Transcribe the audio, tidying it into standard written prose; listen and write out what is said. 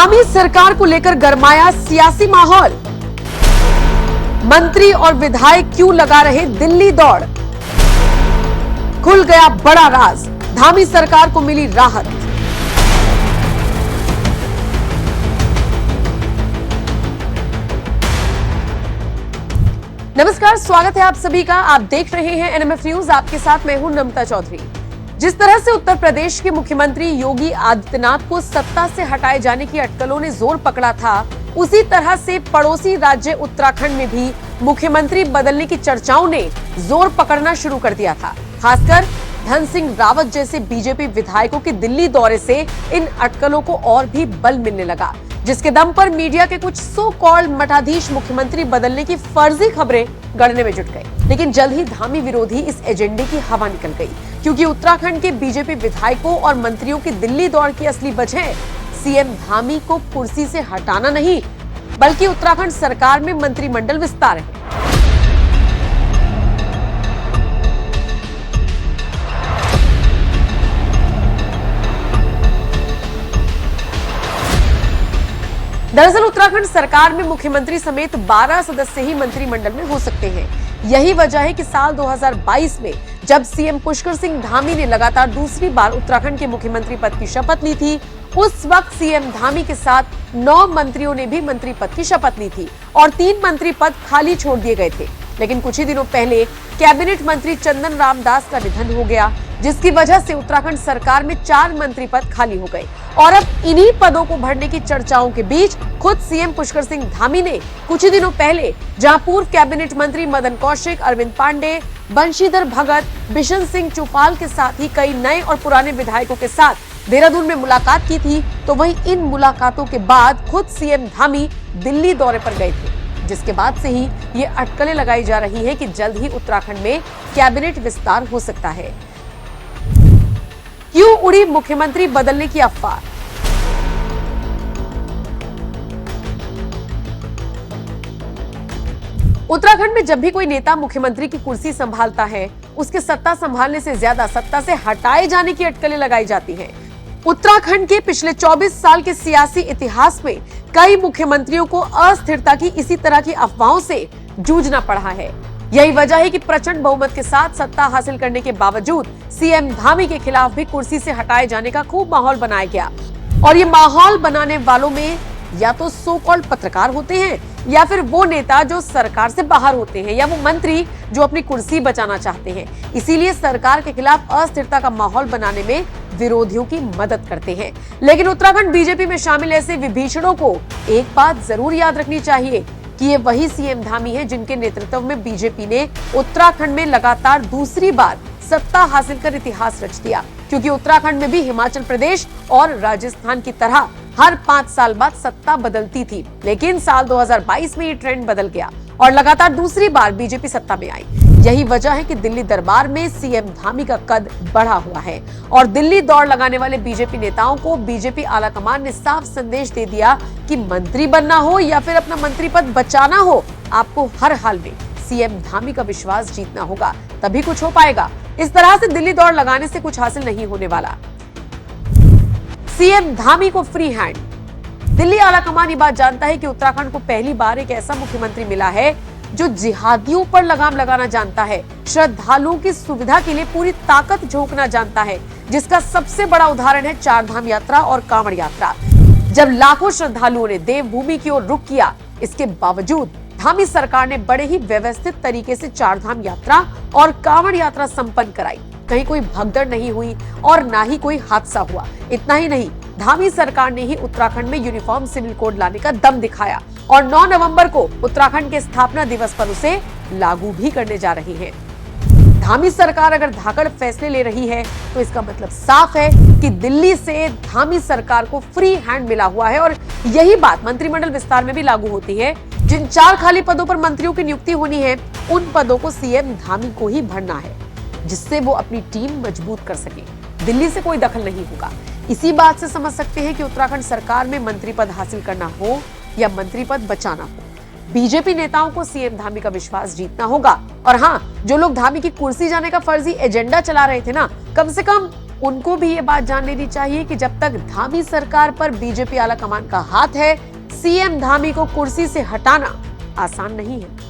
धामी सरकार को लेकर गरमाया सियासी माहौल। मंत्री और विधायक क्यों लगा रहे दिल्ली दौड़? खुल गया बड़ा राज, धामी सरकार को मिली राहत। नमस्कार, स्वागत है आप सभी का। आप देख रहे हैं एनएमएफ न्यूज। आपके साथ मैं हूं नमता चौधरी। जिस तरह से उत्तर प्रदेश के मुख्यमंत्री योगी आदित्यनाथ को सत्ता से हटाए जाने की अटकलों ने जोर पकड़ा था, उसी तरह से पड़ोसी राज्य उत्तराखंड में भी मुख्यमंत्री बदलने की चर्चाओं ने जोर पकड़ना शुरू कर दिया था। खासकर धन सिंह रावत जैसे बीजेपी विधायकों के दिल्ली दौरे से इन अटकलों को और भी बल मिलने लगा, जिसके दम पर मीडिया के कुछ सो कॉल्ड मठाधीश मुख्यमंत्री बदलने की फर्जी खबरें गढ़ने में जुट गए। लेकिन जल्द ही धामी विरोधी इस एजेंडे की हवा निकल गई, क्योंकि उत्तराखंड के बीजेपी विधायकों और मंत्रियों की दिल्ली दौरे की असली वजह सीएम धामी को कुर्सी से हटाना नहीं, बल्कि उत्तराखंड सरकार में मंत्रिमंडल विस्तार है। दरअसल उत्तराखंड सरकार में मुख्यमंत्री समेत 12 सदस्य ही मंत्रिमंडल में हो सकते हैं। यही वजह है कि साल 2022 में जब सीएम पुष्कर सिंह धामी ने लगातार दूसरी बार उत्तराखंड के मुख्यमंत्री पद की शपथ ली थी, उस वक्त सीएम धामी के साथ 9 मंत्रियों ने भी मंत्री पद की शपथ ली थी और 3 मंत्री पद खाली छोड़ दिए गए थे। लेकिन कुछ ही दिनों पहले कैबिनेट मंत्री चंदन रामदास का निधन हो गया, जिसकी वजह से उत्तराखंड सरकार में 4 मंत्री पद खाली हो गए और अब इन्हीं पदों को भरने की चर्चाओं के बीच खुद सीएम पुष्कर सिंह धामी ने कुछ ही दिनों पहले जहां पूर्व कैबिनेट मंत्री मदन कौशिक, अरविंद पांडे, बंशीधर भगत, बिशन सिंह चुफाल के साथ ही कई नए और पुराने विधायकों के साथ देहरादून में मुलाकात की थी, तो वहीं इन मुलाकातों के बाद खुद सीएम धामी दिल्ली दौरे पर गए थे, जिसके बाद से ही ये अटकलें लगाई जा रही है कि जल्द ही उत्तराखंड में कैबिनेट विस्तार हो सकता है। क्यों उड़ी मुख्यमंत्री बदलने की अफवाह? उत्तराखंड में जब भी कोई नेता मुख्यमंत्री की कुर्सी संभालता है, उसके सत्ता संभालने से ज्यादा सत्ता से हटाए जाने की अटकलें लगाई जाती हैं। उत्तराखंड के पिछले 24 साल के सियासी इतिहास में कई मुख्यमंत्रियों को अस्थिरता की इसी तरह की अफवाहों से जूझना पड़ा है। यही वजह है कि प्रचंड बहुमत के साथ सत्ता हासिल करने के बावजूद सीएम धामी के खिलाफ भी कुर्सी से हटाए जाने का खूब माहौल बनाया गया। और ये माहौल बनाने वालों में या तो सो कॉल्ड पत्रकार होते हैं, या फिर वो नेता जो सरकार से बाहर होते हैं, या वो मंत्री जो अपनी कुर्सी बचाना चाहते हैं। इसीलिए सरकार के खिलाफ अस्थिरता का माहौल बनाने में विरोधियों की मदद करते हैं। लेकिन उत्तराखंड बीजेपी में शामिल ऐसे विभीषणों को एक बात जरूर याद रखनी चाहिए कि ये वही सीएम धामी है जिनके नेतृत्व में बीजेपी ने उत्तराखंड में लगातार दूसरी बार सत्ता हासिल कर इतिहास रच दिया, क्योंकि उत्तराखंड में भी हिमाचल प्रदेश और राजस्थान की तरह हर 5 साल बाद सत्ता बदलती थी। लेकिन साल 2022 में ये ट्रेंड बदल गया और लगातार दूसरी बार बीजेपी सत्ता में आई। यही वजह है कि दिल्ली दरबार में सीएम धामी का कद बढ़ा हुआ है और दिल्ली दौड़ लगाने वाले बीजेपी नेताओं को बीजेपी आलाकमान ने साफ संदेश दे दिया कि मंत्री बनना हो या फिर अपना मंत्री पद बचाना हो, आपको हर हाल में सीएम धामी का विश्वास जीतना होगा, तभी कुछ हो पाएगा। इस तरह से दिल्ली दौड़ लगाने से कुछ हासिल नहीं होने वाला। सीएम धामी को फ्री हैंड। दिल्ली आलाकमान ये बात जानता है कि उत्तराखंड को पहली बार एक ऐसा मुख्यमंत्री मिला है जो जिहादियों पर लगाम लगाना जानता है, श्रद्धालुओं की सुविधा के लिए पूरी ताकत झोंकना जानता है, जिसका सबसे बड़ा उदाहरण है चारधाम यात्रा और कांवड़ यात्रा। जब लाखों श्रद्धालुओं ने देवभूमि की ओर रुख किया, इसके बावजूद धामी सरकार ने बड़े ही व्यवस्थित तरीके से चारधाम यात्रा और कांवड़ यात्रा संपन्न कराई। कहीं कोई भगदड़ नहीं हुई और ना ही कोई हादसा हुआ। इतना ही नहीं, धामी सरकार ने ही उत्तराखंड में यूनिफॉर्म सिविल कोड लाने का दम दिखाया और 9 नवंबर को उत्तराखंड के स्थापना दिवस पर उसे लागू भी करने जा रही है। धामी सरकार अगर धाकड़ फैसले ले रही है तो इसका मतलब साफ है कि दिल्ली से धामी सरकार को फ्री हैंड मिला हुआ है और यही बात मंत्रिमंडल विस्तार में भी लागू होती है। जिन 4 खाली पदों पर मंत्रियों की नियुक्ति होनी है, उन पदों को सीएम धामी को ही भरना है, जिससे वो अपनी टीम मजबूत कर सके। दिल्ली से कोई दखल नहीं होगा। इसी बात से समझ सकते हैं कि उत्तराखंड सरकार में मंत्री पद हासिल करना हो या मंत्री पद बचाना हो, बीजेपी नेताओं को सीएम धामी का विश्वास जीतना होगा। और हाँ, जो लोग धामी की कुर्सी जाने का फर्जी एजेंडा चला रहे थे ना, कम से कम उनको भी ये बात जान लेनी चाहिए कि जब तक धामी सरकार पर बीजेपी आला कमान का हाथ है, सीएम धामी को कुर्सी से हटाना आसान नहीं है।